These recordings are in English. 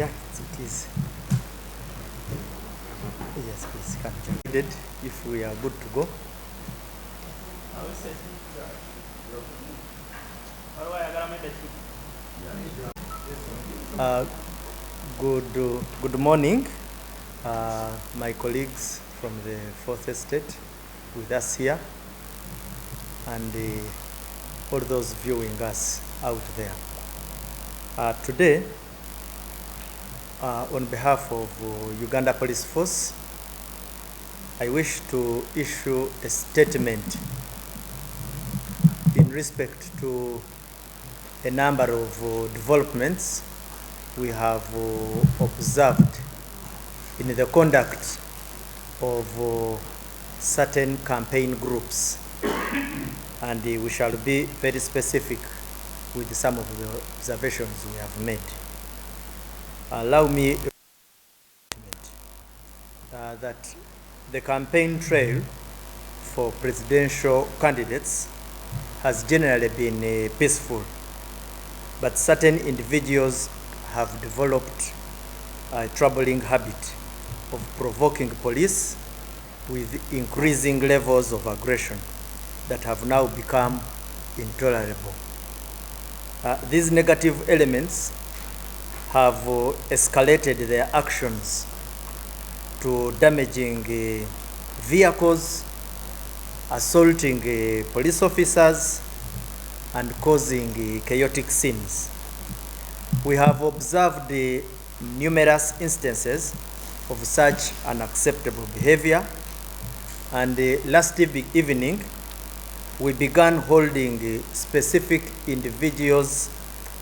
Yeah, it is. Yes, please, can you if we are good to go? Uh, good morning, my colleagues from the Fourth Estate with us here, and all those viewing us out there. Today, on behalf of Uganda Police Force, I wish to issue a statement in respect to a number of developments we have observed in the conduct of certain campaign groups, and we shall be very specific with some of the observations we have made. Allow me that the campaign trail for presidential candidates has generally been peaceful, but certain individuals have developed a troubling habit of provoking police with increasing levels of aggression that have now become intolerable. These negative elements have escalated their actions to damaging vehicles, assaulting police officers, and causing chaotic scenes. We have observed numerous instances of such unacceptable behavior, and last evening we began holding specific individuals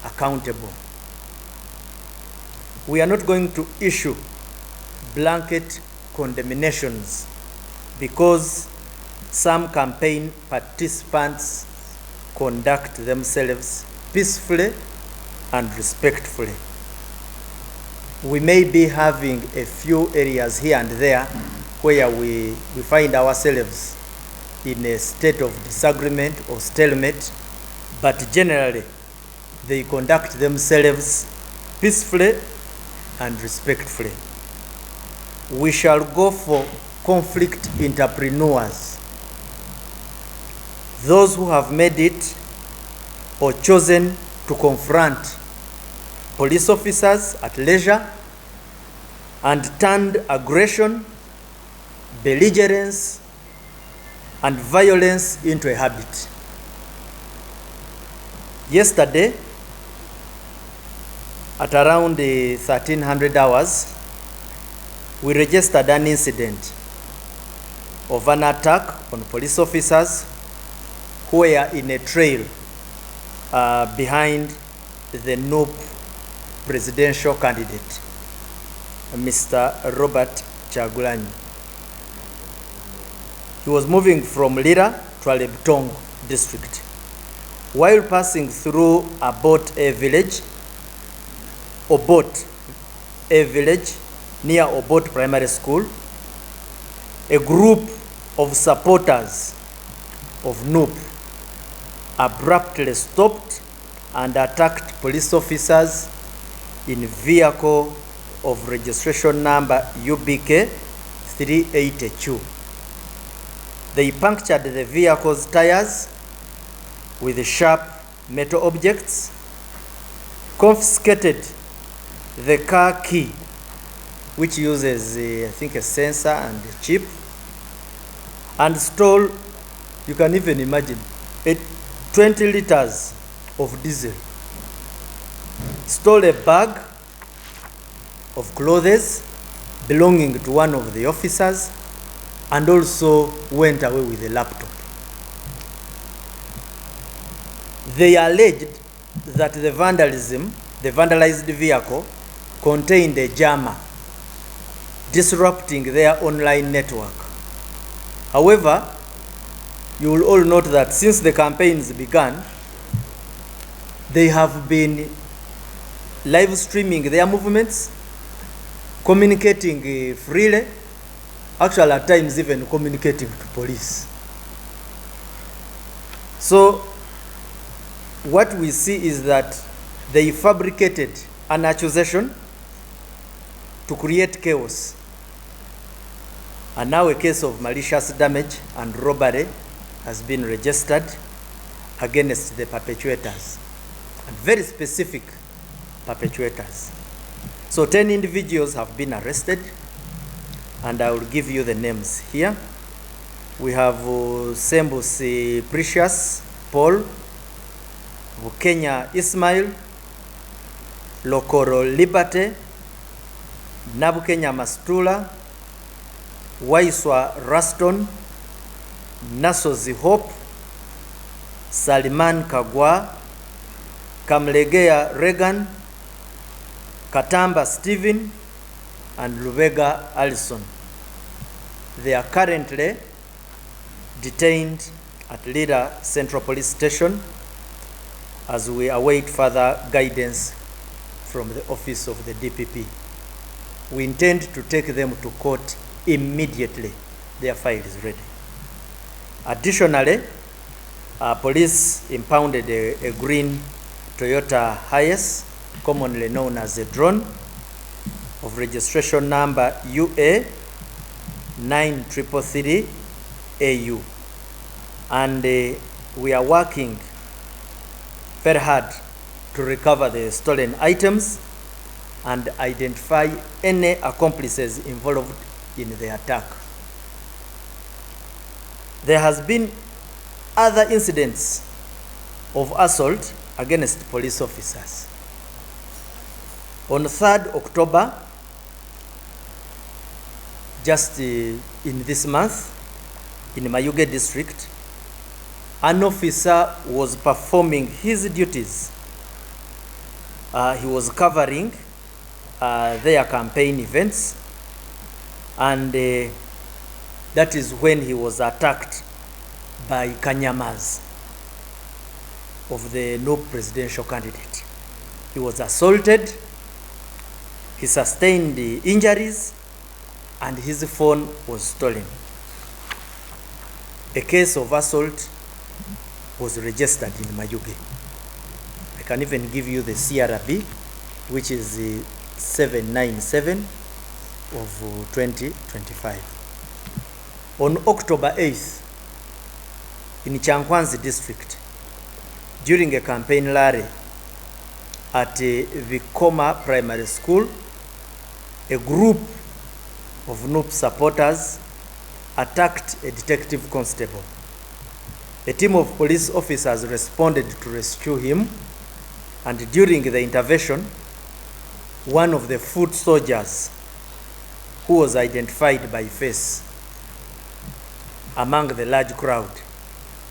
accountable. We are not going to issue blanket condemnations because some campaign participants conduct themselves peacefully and respectfully. We may be having a few areas here and there where we find ourselves in a state of disagreement or stalemate, but generally they conduct themselves peacefully and respectfully. We shall go for conflict entrepreneurs, those who have made it or chosen to confront police officers at leisure and turned aggression, belligerence, and violence into a habit. Yesterday, at around 1300 hours, we registered an incident of an attack on police officers who were in a trail behind the NUP presidential candidate, Mr. Robert Kyagulanyi. He was moving from Lira to Alebtong district. While passing through Obot A village near Obot Primary School, a group of supporters of NUP abruptly stopped and attacked police officers in vehicle of registration number UBK 382. They punctured the vehicle's tires with sharp metal objects, confiscated the car key, which uses, I think, a sensor and a chip, and stole, you can even imagine, 20 liters of diesel. Stole a bag of clothes belonging to one of the officers, and also went away with a laptop. They alleged that the vandalized vehicle contained a jammer, disrupting their online network. However, you will all note that since the campaigns began, they have been live streaming their movements, communicating freely, actually at times even communicating to police. So what we see is that they fabricated an accusation to create chaos. And now a case of malicious damage and robbery has been registered against the perpetrators, and very specific perpetrators. So 10 individuals have been arrested, and I will give you the names here. We have Sembusi Precious Paul, Kenya Ismail, Lokoro Liberty, Nabukenya Mastula, Waiswa Raston, Nasozi Hope, Saliman Kagwa, Kamlegea Regan, Katamba Stephen, and Lubega Alison. They are currently detained at Lira Central Police Station as we await further guidance from the office of the DPP. We intend to take them to court immediately. Their file is ready. Additionally, police impounded a green Toyota Hiace, commonly known as a drone, of registration number UA 9333 AU. And we are working very hard to recover the stolen items and identify any accomplices involved in the attack. There has been other incidents of assault against police officers. On 3rd October, just in this month, in Mayuge district, an officer was performing his duties. He was covering their campaign events, and that is when he was attacked by Kanyamas of the NUP presidential candidate. He was assaulted, he sustained injuries, and his phone was stolen. A case of assault was registered in Mayuge. I can even give you the CRB, which is 797 of 2025. On October 8th, in Chankwanzi district, during a campaign rally at Vikoma Primary School, a group of NUP supporters attacked a detective constable. A team of police officers responded to rescue him, and during the intervention, one of the foot soldiers, who was identified by face among the large crowd,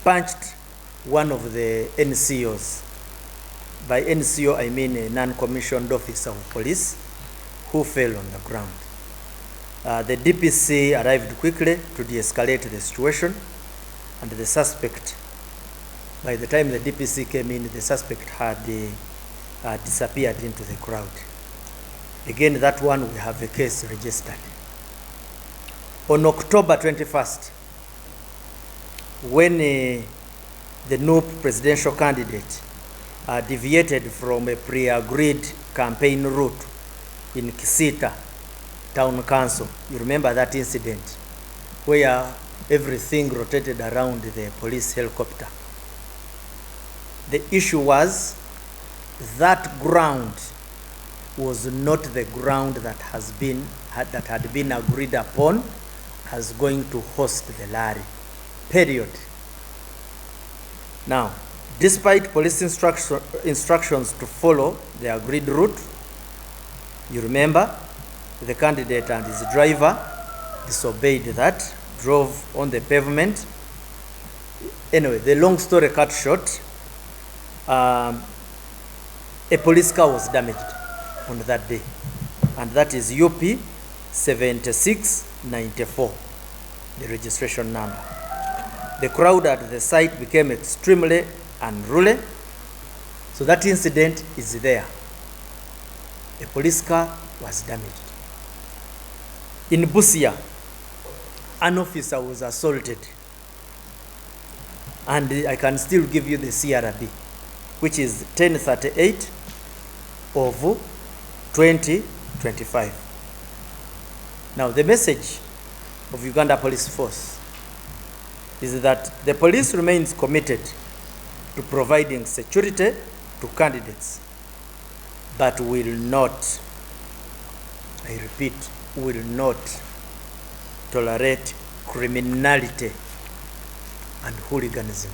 punched one of the NCOs. By NCO, I mean a non-commissioned officer of police, who fell on the ground. The DPC arrived quickly to de-escalate the situation, and the suspect, by the time the DPC came in, the suspect had disappeared into the crowd. Again, that one, we have a case registered. On October 21st, when the NUP presidential candidate deviated from a pre-agreed campaign route in Kisita Town Council, you remember that incident where everything rotated around the police helicopter. The issue was that ground was not the ground that had been agreed upon as going to host the rally. Period. Now, despite police instructions to follow the agreed route, you remember the candidate and his driver disobeyed that, drove on the pavement. Anyway, the long story cut short, a police car was damaged on that day, and that is UP 7694, the registration number. The crowd at the site became extremely unruly, so that incident is there. A police car was damaged. In Busia, an officer was assaulted, and I can still give you the CRB, which is 1038 of 2025. Now, the message of Uganda Police Force is that the police remains committed to providing security to candidates, but will not, I repeat, will not tolerate criminality and hooliganism.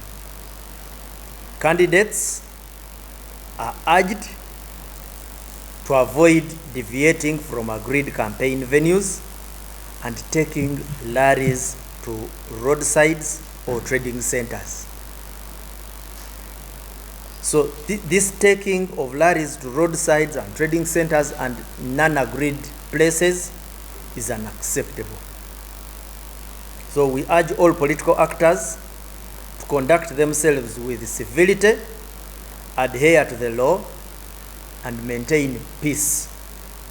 Candidates are urged to avoid deviating from agreed campaign venues and taking rallies to roadsides or trading centers. So this taking of rallies to roadsides and trading centers and non-agreed places is unacceptable. So we urge all political actors to conduct themselves with civility, adhere to the law, and maintain peace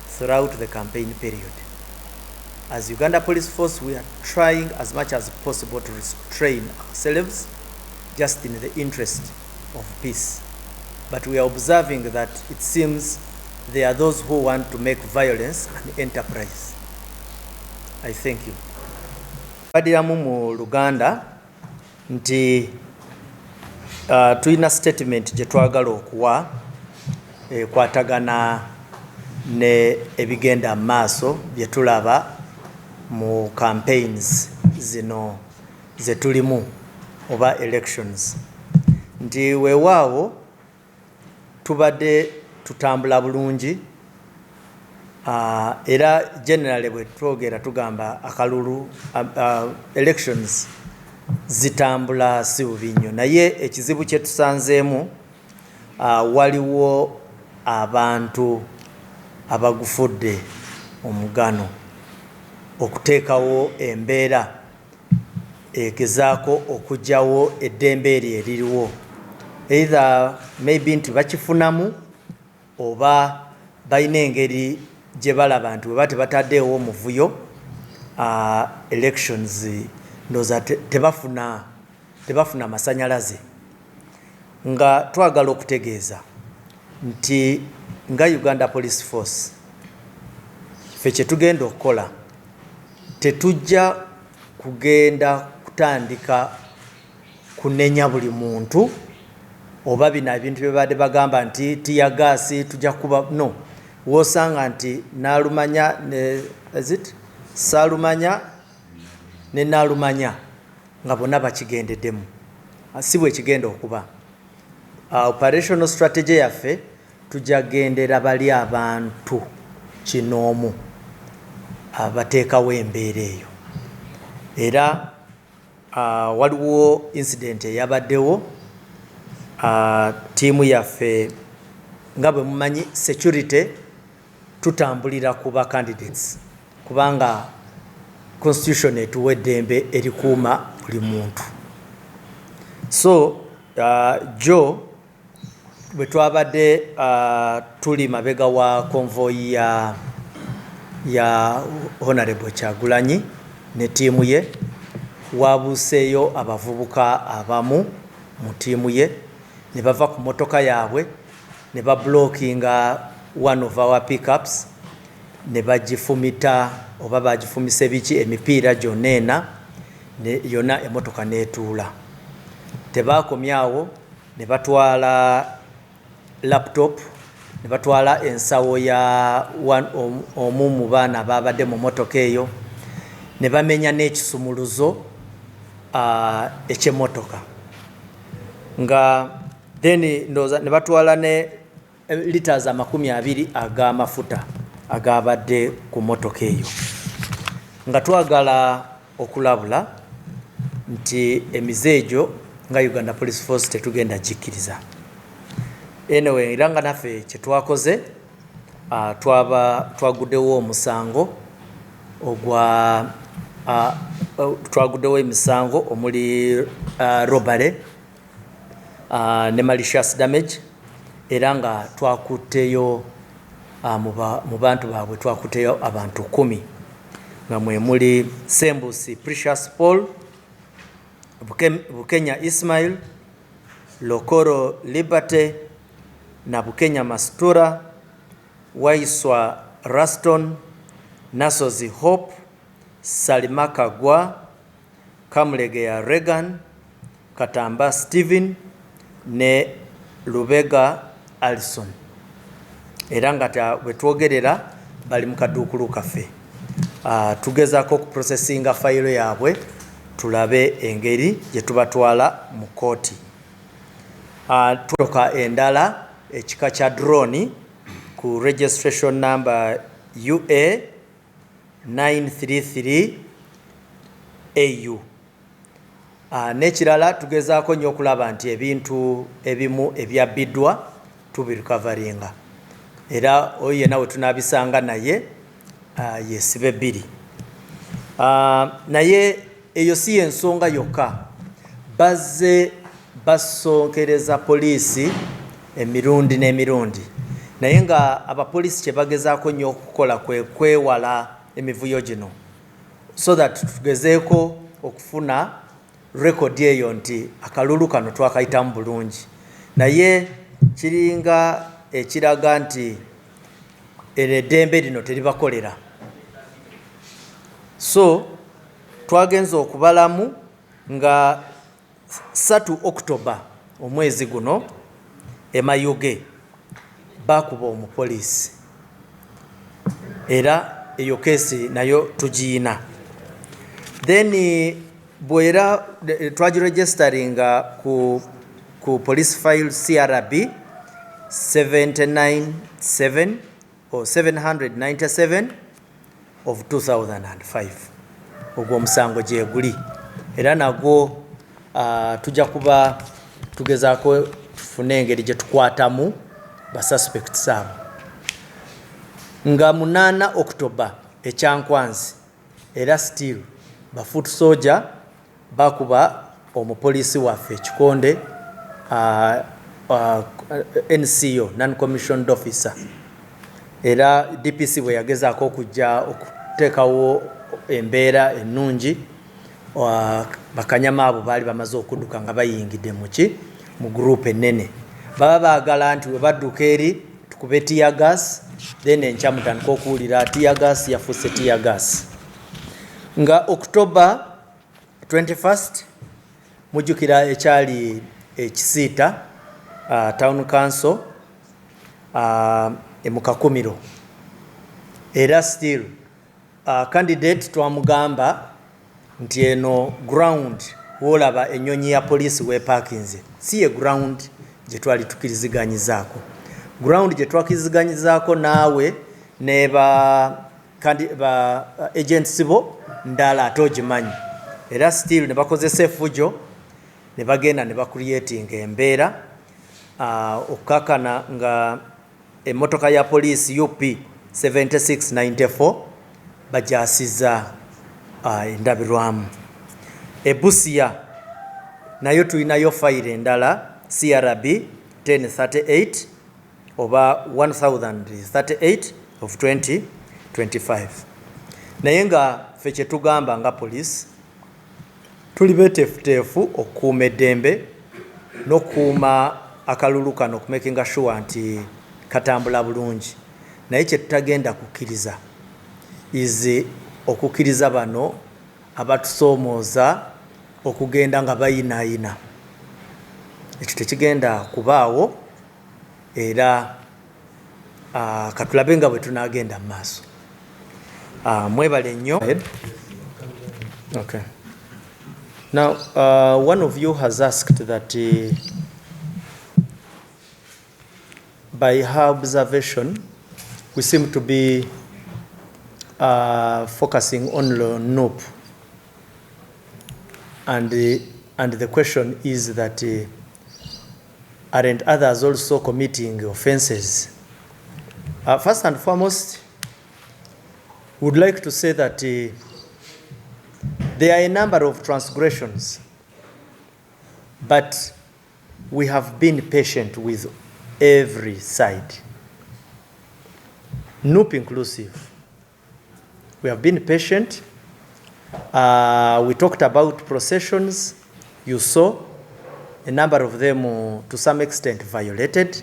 throughout the campaign period. As Uganda Police Force, we are trying as much as possible to restrain ourselves just in the interest of peace. But we are observing that it seems there are those who want to make violence an enterprise. I thank you. Badiramu mu Luganda nti tulina statement gye twagala okuwa kwatagana ne ebigenda maaso bye tulaba mu campaigns zino ze tulimu oba elections, nti weewaawo tubadde tutambula bulungi, era generally bwe twogera tugamba akalulu elections zitambula si bubi nnyo, naye ekizibu kye tusanzeemu waliwo abantu abagufudde omugano okuteekawo embeera egezaako okugyawo eddembe eryo eririwo, either maybe nti bakifunamu oba balina engeri gye balaba nti weba tebataddeewo omuvuyo elections ndowooza tebafuna masanyalaze. Nga twagala okutegeeza nti nga Uganda Police Force ffe kye tugenda okukola, tetujja kugenda kutandika kunenya buli muntu oba bino ebintu bye badde bagamba nti tiyagaasi tujja kuba no. Wosanga nti naalumanya saalumanya ne naalumanya nga bonna bakigendeddemu, si bwe kigenda okuba. Operational strategy yaffe tujja gendera bali abantu kinoomu abateekawo embeera eyo. Era waliwo incident eyabaddewo, tiimu yaffe nga bwe mumanyi security tutambulira ku ba candidates kubanga constitution etuwa eddembe erikuuma buli muntu. So Joe bwe twabadde tuli mabega wa convoy ya Honorable Kyagulanyi ne tiimu ye, wabuuseeyo abavubuka abamu mu tiimu ye ne bava ku motoka yaabwe ne bablockinga one of our pickups ne bagifumita oba bagifumise biki emipiira gyonna ena yonna emotoka neetuula. Tebaakomyawo, ne batwala laptop, ne batwala ensawo ya omu mu baana ababadde mu motoka eyo, ne bamenya n'ekisumuluzo eky'emmotoka, nga then ndowooza ne batwala ne liters 20 ag'amafuta agabadde ku motoka eyo. Nga twagala okulabula nti emize egyo nga Uganda Police Force tetugenda jikkiriza. Anyway, era nga naffe kye twakoze twaguddewo omusango twaguddewo emisango omuli robbery ne malicious damage, era nga twakutteyo mu bantu baabwe twakutteyo abantu 10 nga mwe muli Sembusi Precious Paul, Bukenya Ismail, Lokoro Liberty, Nabukenya Mastura, Waiswa Raston, Nasozi Hope, Salima Kagwa, Kamulegeya Regan, Katamba Stephen ne Lubega Alison. Era nga bwe twogerera bali mu kaduukulu kaffe. Tugezaako okuprocessinga fayiro yaabwe tulabe engeri gye tubatwala mu kooti. Tutoka endala ekika kya drone ku registration number UA 933 AU. N'ekirala tugezaako nnyo okulaba nti ebintu ebimu ebyabbiddwa tubirikavaringa. Era oyo yenna we tunaabisanga naye yesibe bbiri. Naye eyo si y'ensonga yokka. Bazze basonkereza poliisi emirundi n'emirundi. Naye nga abapoliisi kye bagezaako nnyo okukola kwe kwewala emivuyo gino, so that tugezeeko okufuna rekodi eyo nti akalulu kano twakayitamu bulungi. Naye kiringa ekiraga nti eddembe lino teribakolera. So twagenza okubalamu nga 3 October omwezi guno Mayuge bakuba omupoliisi, era eyo keesi nayo tugiina. Then bwera twagiregisteringa ku police file CRB 797 or 797 of 2005. Ogwo omusango gye guli. Era nagwo tujja kuba tugezaako tufune engeri gye tukwatamu basuspects abo. Nga 8 October ekyankwanzi, era still bafoot soldier bakuba omupoliisi waffe ekikonde NCO, non-commissioned officer. Era DPC bwe yagezaako okujja okuteekawo embeera ennungi, bakanyama abo baali bamaze okudduka nga bayingidde mu group ennene. Baba baagala nti we badduka eri tukube tear gas, then enkya mutandika okuwulira tear gas yafuuse tear gas. Nga October 21st mujjukira ekyali ekisiita town council mu Kakumiro. Era still candidate twamugamba nti eno ground wolaba ennyonyi ya poliisi weepakinze si ye ground gye twali tukiriziganyizaako. Ground gye twakiriziganyizaako naawe ne ba agents bo ndala ate ogimanyi. Era still ne bakozesa effujo ne bagenda ne bacreatinga embeera okukakana nga emmotoka ya poliisi UP 7694 bajasiza endabirwamu. Ebusia nayo tulinayo fayire endala CRB 1038 oba 1038 of 2025. Naye nga ffe kye tugamba nga poliisi tuli beeteefuteefu okukuuma eddembe n'okukuuma akalulu kano okumakinga sure nti katambula bulungi. Naye kye tutagenda kukkiriza izi okukkiriza bano abatusoomooza okugenda nga bayinaayina. Ekyo tekigenda kubaawo, era katulabe nga bwe tunaagenda mu maaso. Mwebale nnyo. Okay. Now, one of you has asked that by her observation, we seem to be focusing only on NOP. And the question is that aren't others also committing offenses? First and foremost, would like to say that there are a number of transgressions, but we have been patient with every side, NUP inclusive. We have been patient. We talked about processions. You saw a number of them to some extent violated.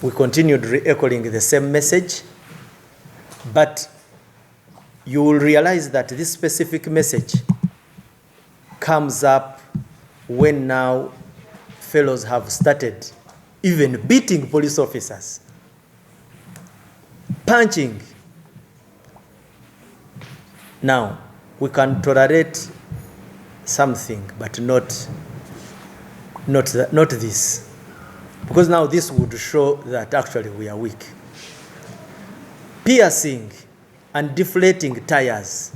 We continued re-echoing the same message. But you will realize that this specific message comes up when now fellows have started even beating police officers, punching. Now, we can tolerate something, but not this. Because now this would show that actually we are weak. Piercing and deflating tires.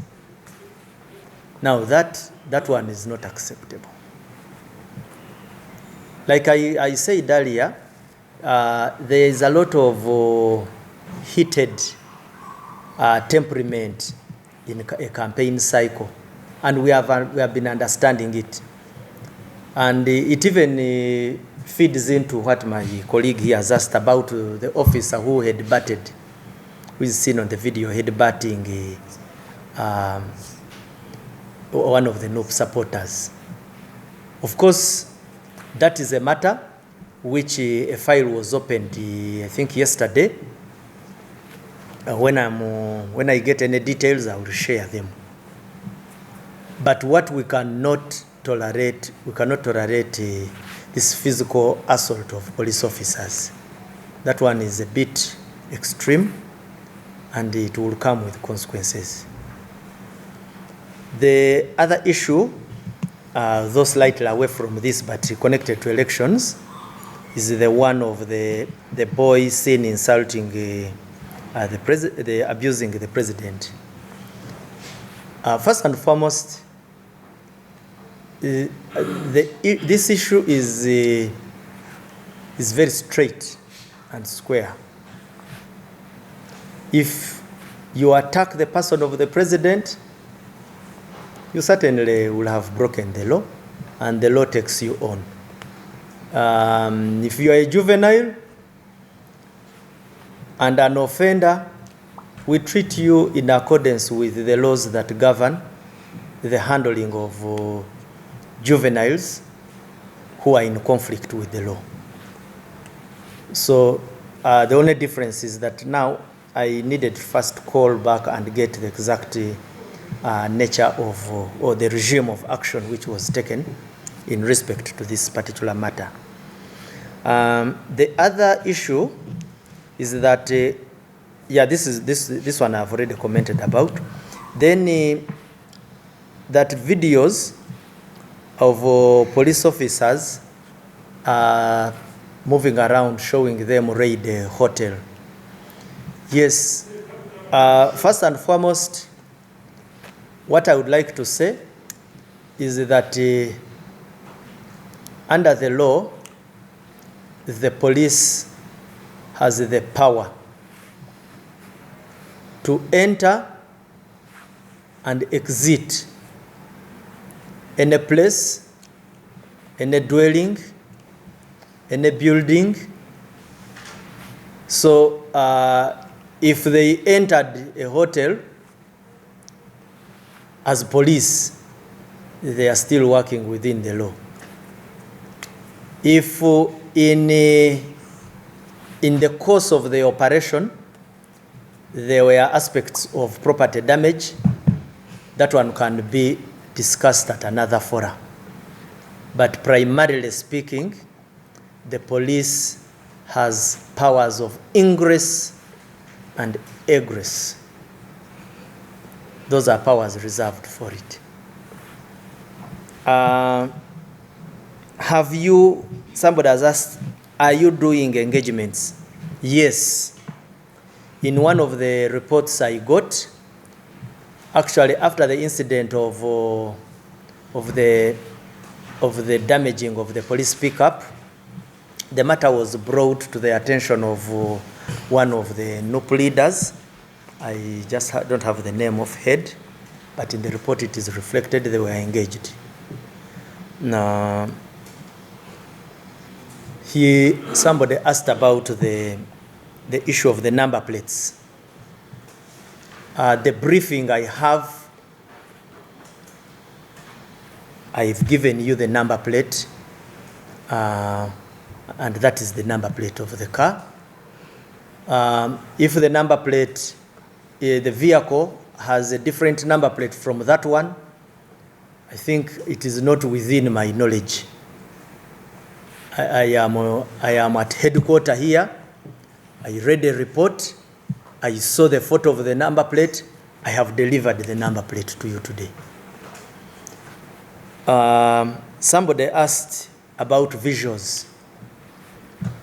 Now that one is not acceptable. Like I said earlier, there is a lot of heated temperament in a campaign cycle, and we have been understanding it, and it even feeds into what my colleague here has asked about the officer who had batted, who is seen on the video headbutting one of the NUP supporters. Of course, that is a matter which a file was opened, I think yesterday. When I get any details, I will share them. But what we cannot tolerate this physical assault of police officers. That one is a bit extreme, and it will come with consequences. The other issue, though slightly away from this but connected to elections, is the one of the boy seen insulting abusing the president. First and foremost, this issue is very straight and square. If you attack the person of the president, you certainly will have broken the law, and the law takes you on. If you are a juvenile and an offender, we treat you in accordance with the laws that govern the handling of juveniles who are in conflict with the law. So the only difference is that now I needed to first call back and get the exact nature of or the regime of action which was taken in respect to this particular matter. The other issue is that this one I've already commented about. Then that videos of police officers moving around showing them raid a hotel. Yes, first and foremost, what I would like to say is that under the law, the police has the power to enter and exit any place, any dwelling, any building. So if they entered a hotel as police, they are still working within the law. If in the course of the operation there were aspects of property damage, that one can be discussed at another forum. But primarily speaking, the police has powers of ingress and egress. Those are powers reserved for it. Somebody has asked, are you doing engagements? Yes. In one of the reports I got, actually after the incident of the damaging of the police pickup, the matter was brought to the attention of one of the NUP leaders. I just don't have the name of head, but in the report it is reflected they were engaged. Now, somebody asked about the issue of the number plates. The briefing I have, I've given you the number plate, and that is the number plate of the car. If the number plate, the vehicle has a different number plate from that one, I think it is not within my knowledge. I am at headquarters here. I read a report. I saw the photo of the number plate. I have delivered the number plate to you today. Somebody asked about visuals.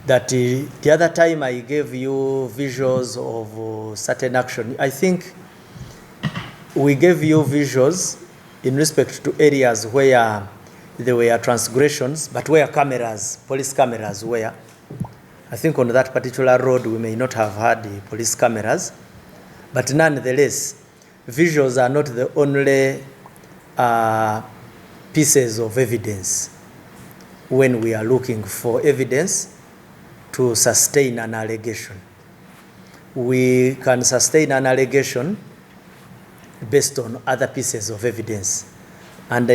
That the other time I gave you visuals of certain action. I think we gave you visuals in respect to areas where there were transgressions, but where cameras, police cameras were. I think on that particular road we may not have had the police cameras, but nonetheless, visuals are not the only pieces of evidence when we are looking for evidence to sustain an allegation. We can sustain an allegation based on other pieces of evidence. And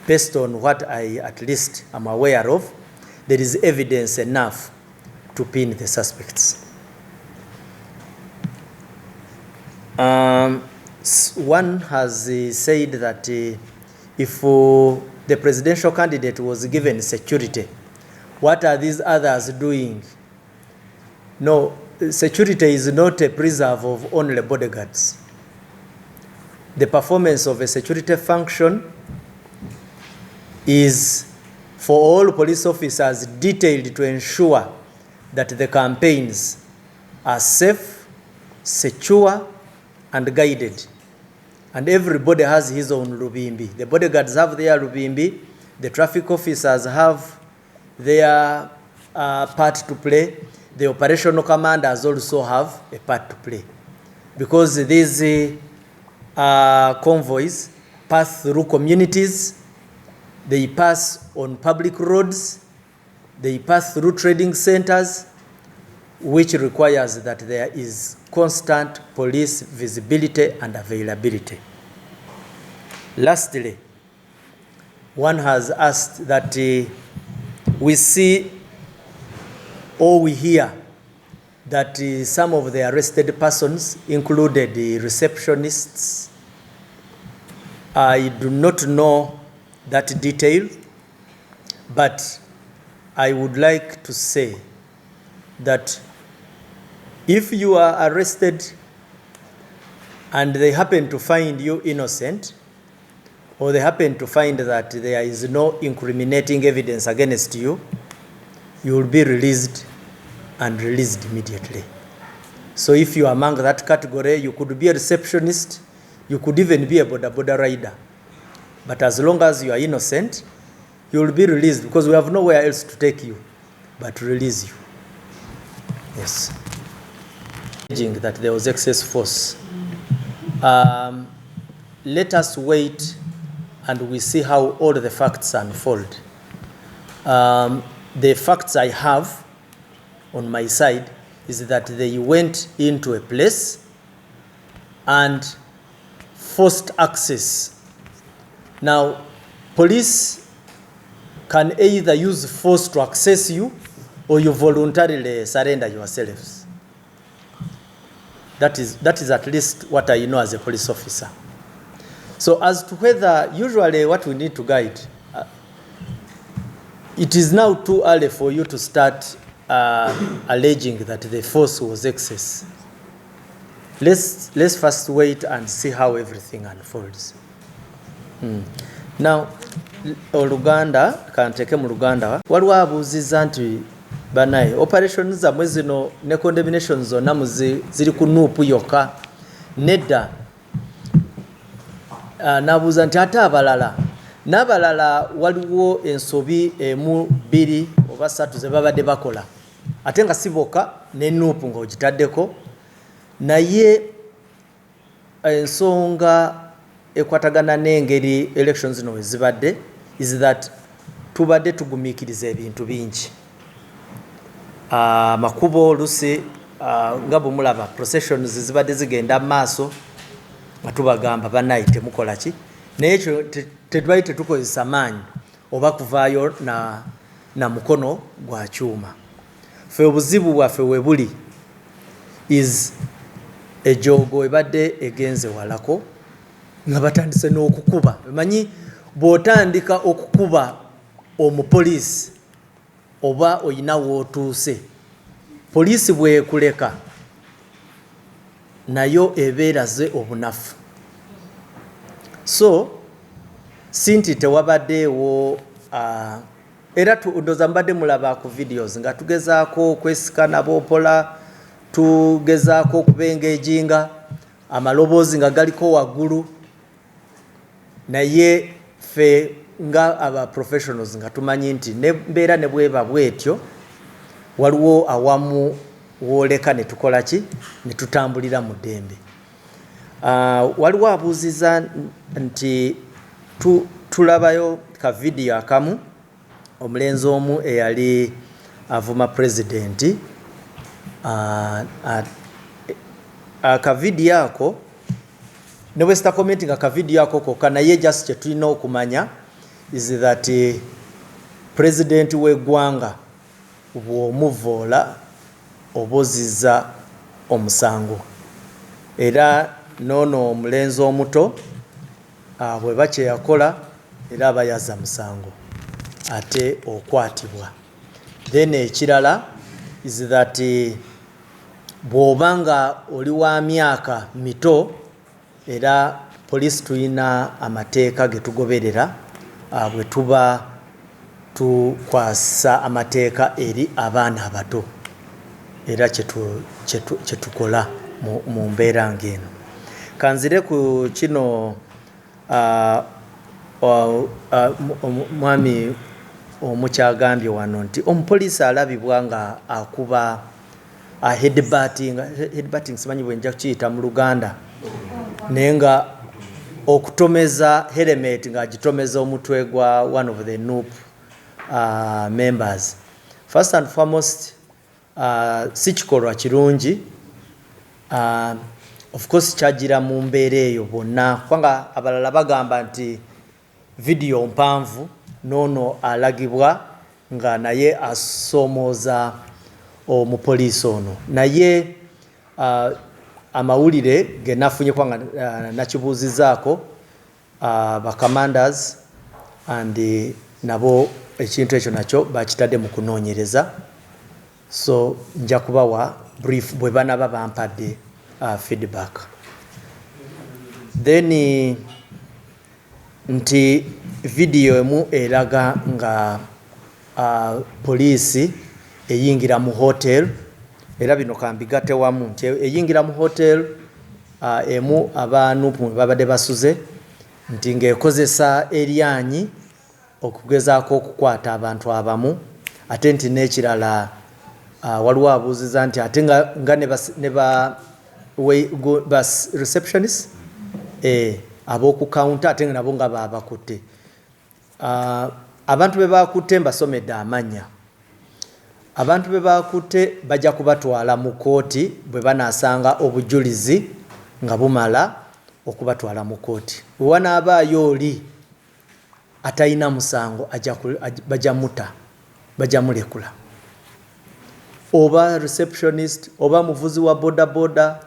based on what I at least am aware of, there is evidence enough to pin the suspects. One has said that if the presidential candidate was given security, what are these others doing? No, security is not a preserve of only bodyguards. The performance of a security function is for all police officers detailed to ensure that the campaigns are safe, secure, and guided. And everybody has his own Lubimbi. The bodyguards have their Lubimbi. The traffic officers have their part to play. The operational commanders also have a part to play. Because these convoys pass through communities, they pass on public roads, they pass through trading centers, which requires that there is constant police visibility and availability. Lastly, one has asked that we see or we hear that some of the arrested persons included the receptionists. I do not know that detail, but I would like to say that if you are arrested and they happen to find you innocent, or they happen to find that there is no incriminating evidence against you, you will be released and released immediately. So if you are among that category, you could be a receptionist, you could even be a boda rider. But as long as you are innocent, you will be released because we have nowhere else to take you but release you. Yes. That there was excess force. Let us wait and we see how all the facts unfold. The facts I have on my side is that they went into a place and forced access. Now, police can either use force to access you or you voluntarily surrender yourselves. That is at least what I know as a police officer. So as to whether, usually what we need to guide, it is now too early for you to start alleging that the force was excess. Let's first wait and see how everything unfolds. Now, Oluganda, kanteke mu Luganda, waliwo abuuziza nti banaye operations zammwe zino ne condemnations zonna ziri ku nuupu yokka nedda. Nabuuza nti ate n'abalala waliwo ensobi emu bbiri oba ssatu ze babadde bakola ate nga si bokka ne nuupu ng'ogitaddeko, naye ensonga ekwatagana n'engeri elections zino we zibadde is that tubadde tugumiikiriza ebintu bingi. Makubo olusi nga bwe mulaba processions zibadde zigenda mu maaso nga tubagamba bannaye temukola ki, naye ekyo tetwali tetukozesa maanyi oba kuvaayo na mukono gwa kyuma. Ffe obuzibu bwaffe we buli is ejogo ebadde egenze walako nga batandise n'okukuba. Manyi bw'otandika okukuba omupoliisi oba oyina w'otuuse, poliisi bw'ekuleka nayo ebeeraze obunafu. So sinti tewabaddeewo era ndoza mbadde mulaba ku videos nga tugezaako okwesikana boopola, tugezaako okubengejinga amaloboozi nga galiko waggulu, naye ffe nga aba professionals nga tumanyi nti nembeera ne bweba bwetyo waliwo awamu wooleka ne tukola ki, ne tutambulira mu ddembe. Waliwo abuuziza nti tulabayo ka video akamu omulenzi omu eyali avuma pulezidenti. Akavidiyo ako ne bwe sitakomenti nga akavidiyo ako kokka, naye just kye tulina okumanya is that pulezidenti w'eggwanga bw'omuvoola oboziza omusango, era noono omulenzi omuto bweba kye yakola era aba yazza musango ate okwatibwa. Then ekirala is that bw'oba nga oli wa myaka mito, era poliisi tulina amateeka ge tugoberera bwe tuba tukwasa amateeka eri abaana abato, era kye tukola mu mbeera ng'eno. Kanzire ku kino mwami omukyagambye wano nti omupoliisi alabibwa nga akuba headbutting, simanyi bwe nja kukiyita mu Luganda, naye nga okutomeza helmet ng'agitomeza omutwe gwa one of the NUP members. First and foremost, si kikolwa kirungi. Of course kyagira mu mbeera eyo bonna, kubanga abalala bagamba nti video mpanvu, noono alagibwa nga naye asomooza omupoliisi ono. Naye amawulire ge nafunye kubanga nakibuuzizaako ba commanders and nabo ekintu ekyo nakyo bakitadde mu kunoonyereza, so nja kubawa brief bwe banaba bampadde feedback. Then nti video emu eraga nga poliisi eyingira mu hotel, era bino kambigate wamu nti eyingira mu hotel emu abanupu babadde basuze, nti ng'ekozesa eryanyi okugezaako okukwata abantu abamu, ate nti n'ekirala waliwo abuuziza nti ate nga ne ba receptionist ab'okukaunta ate nga nabo nga babakutte. Abantu be bakutte mbasomedde amannya. Abantu be bakutte bajja kubatwala mu kooti bwe banaasanga obujulizi nga bumala okubatwala mu kooti. Bwe wanaabaayo oli atalina musango bajja mulekula, oba receptionist oba muvuzi wa bodaboda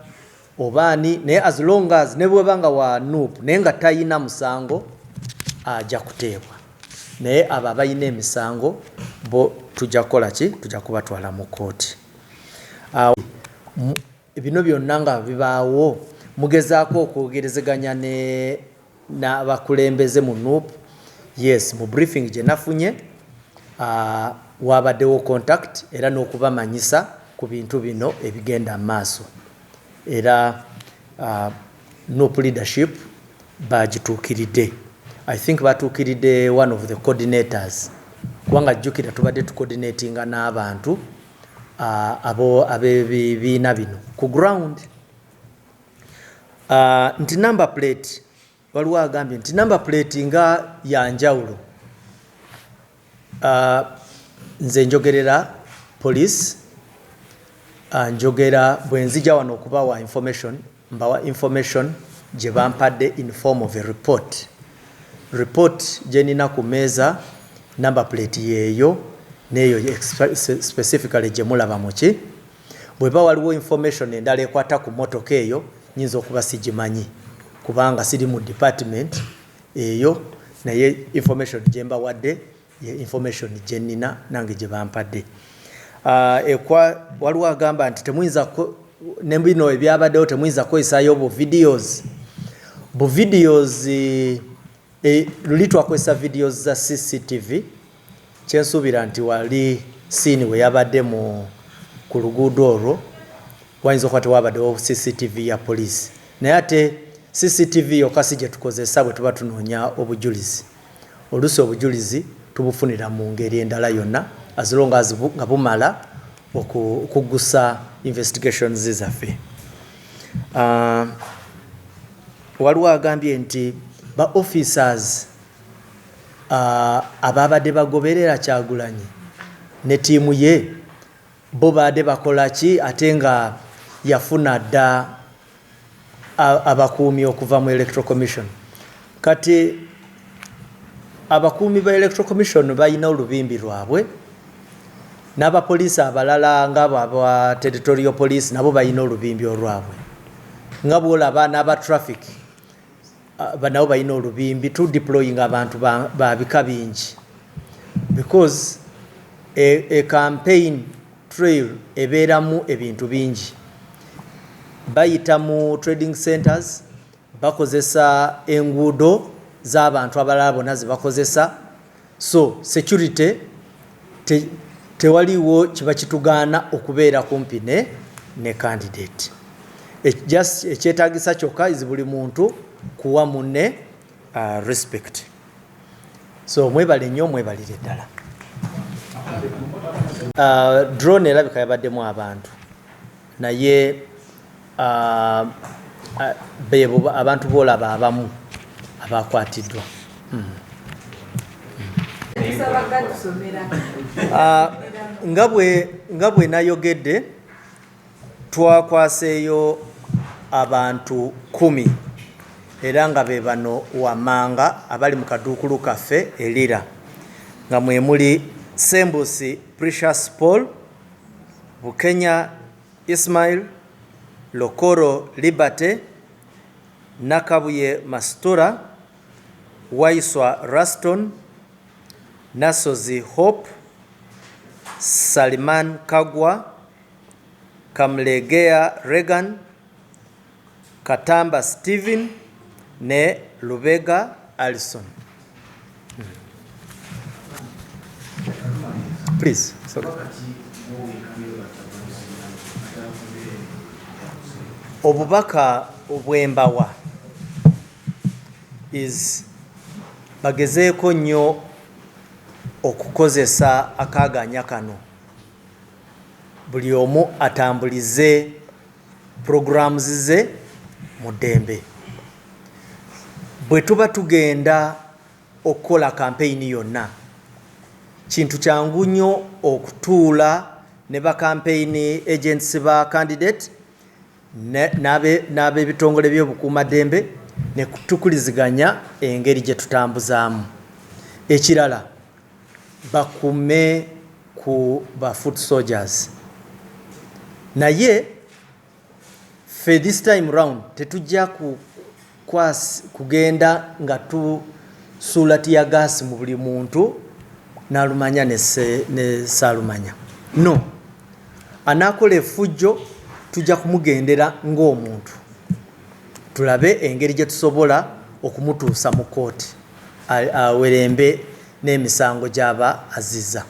oba ani, naye as long as ne bweba nga wa NUP naye nga talina musango ajja kuteebwa. Naye abo abalina emisango bo tujja kukola ki? Tujja kubatwala mu kooti. Bino byonna nga bibaawo mugezaako okwogerezeganya n'abakulembeze mu NUP. Yes, mu briefing gye nafunye wabaddewo contact era n'okubamanyisa ku bintu bino ebigenda mu maaso, era NUP leadership bagituukiridde. I think batuukiridde one of the coordinators, kubanga jjukira tubadde tucoordinatinga n'abantu ab'ebibiina bino ku ground. Nti number plate, waliwo agambye nti number plate nga yanjawulo. Nze njogerera police, njogera bwe nzija wano okubawa information, mbawa information gye bampadde in form of a report. Report gye nina ku meeza number plate yeeyo, neeyo specifically gye mulaba muki bweba waliwo information endala ekwata ku motoka eyo nyinza okuba sigimanyi kubanga siri mu department eyo naye information gye mbawadde ye information gye nnina nange gye bampadde. Waliwo agamba nti temuyinza ne bino ebyabaddewo temuyinza kukozesaayo bu videos luli twakozesa videos za CCTV kyensuubira nti wali siini we yabadde ku luguudo olwo wayinza okuba tewabaddewo CCTV ya poliisi naye ate CCTV yokka si gye tukozesa bwe tuba tunoonya obujulizi. Oluusi obujulizi tubufunira mu ngeri endala yonna as long as nga bumala okuggusa investigations zaffe. Waliwo agambye nti ba officers ababadde bagoberera Kyagulanyi ne tiimu ye bo baadde bakola ki ate nga yafuna dda abakuumi okuva mu Electoral Commission. Kati abakuumi ba Electoral Commission balina olubimbi lwabwe n'abapoliisi abalala ng'abo aba territorial police nabo balina olubimbi olwabwe nga bwolaba n'aba traffic nabo balina olubimbi to deploying abantu ba bika bingi because a campaign trail ebeeramu ebintu bingi. Bayita mu trading centers bakozesa enguudo z'abantu abalala bonna ze bakozesa so security tewaliwo kiba kitugaana okubeera kumpi ne candidate. Just ekyetaagisa kyokka is buli muntu kuwa munne respect. So mwebale nnyo mwebalire ddala. Drone erabika yabaddemu abantu naye bebo abantu boolaba abamu abakwatiddwa. Nga bwe nayogedde twakwaseeyo abantu 10 era nga be bano wammanga abali mu kaduukulu kaffe erira nga mwe muli Sembusi Precious Paul, Bukenya Ismail, Lokoro Liberty, Nakabuye Mastura, Waiswa Raston, Nasozi Hope, Saliman Kagwa, Kamlegea Regan, Katamba Stephen ne Lubega Alison. Please. Obubaka obwembawa is bagezeeko nnyo okukozesa akaaganya kano buli omu atambulize programs ze mu ddembe. Bwe tuba tugenda okukola kampeyini yonna kintu kyangu nnyo okutuula ne ba campaign agents ba candidate n'ab'ebitongole by'obukuumaddembe ne tukuliziganya engeri gye tutambuzaamu. Ekirala bakume ku ba foot soldiers naye fe this time round tetujja kugenda nga tusuula tiya gaasi mu buli muntu n'alumanya ne saalumanya. No, anaakola effujjo tujja kumugendera ng'omuntu tulabe engeri gye tusobola okumutuusa mu kooti awerembe n'emisango gy'aba azizza.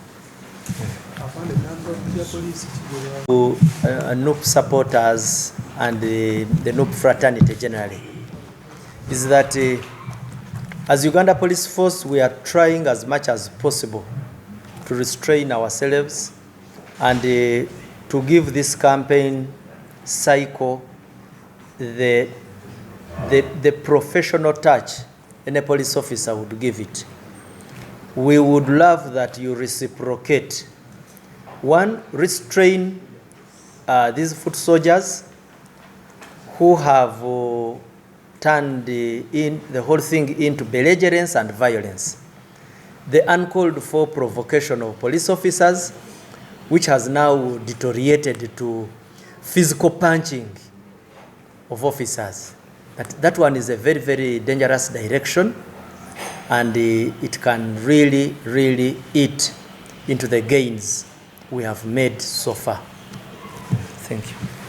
NUP supporters and the NUP fraternity generally is that as Uganda Police Force we are trying as much as possible to restrain ourselves and to give this campaign cycle the professional touch any police officer would give it. We would love that you reciprocate. One, restrain these foot soldiers who have turned the whole thing into belligerence and violence. The uncalled for provocation of police officers, which has now deteriorated to physical punching of officers. That one is a very, very dangerous direction, and it can really, really eat into the gains we have made so far. Thank you.